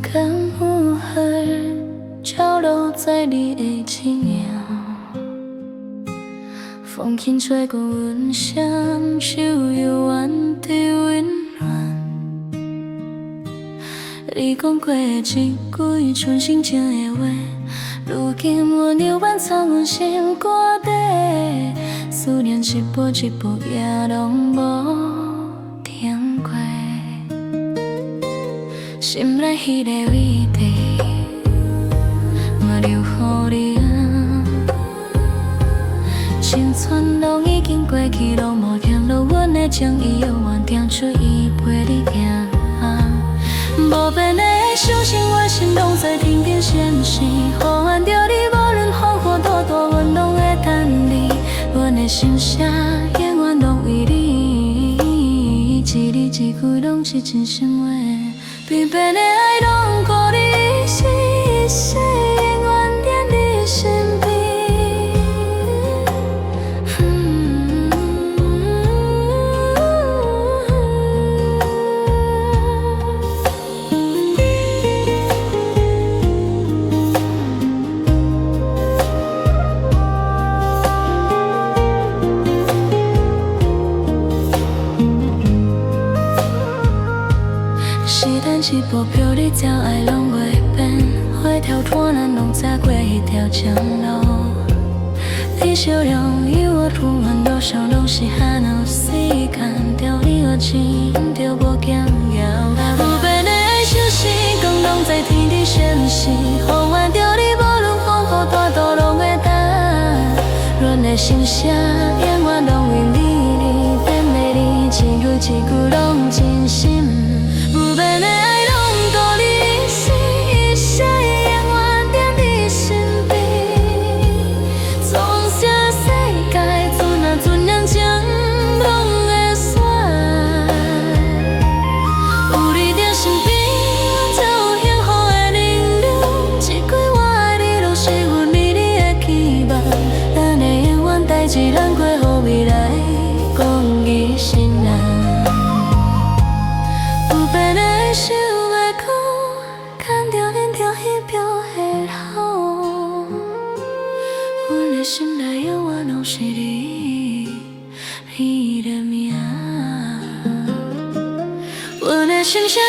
干木耳照落在你的肩上，风轻吹过阮双手，犹原在温暖。你讲过的一句纯心情的话，如今阮犹原藏阮心肝底，思念一步一步也拢无停过。心内迄个位置，我留予你啊。青春拢已经过去，拢无听落阮的情意，犹原定出伊陪你行。无变的伤心，我心拢在天边闪闪，呼唤着你，无论风雨多大，阮拢会等你。阮的心声永远拢为你，一字一句拢是真心话。变变的爱拢顾你一生一世，永远踮你身边。时间一步飘，你条爱拢袂变，花条拖咱拢走过迄条江路。你笑容与我突然多少拢是寒冷时间，着你我情着无减摇。有变的爱像是光拢在天地闪闪，呼唤着你，无论风雨大道拢会等。阮的心声永远拢为你，等的你一句一句拢真心。不变的爱拢顾你一生一世，永远踮你身边。总是世界船啊船人情拢会散，有你在身边，我才有幸福的能量。一句我爱你，拢是阮为你的期望。咱的永远代志，咱过好未来，讲伊心人。想袂讲，牵着恁条彼标的路，阮的心内永远拢是你，你的名。阮的心声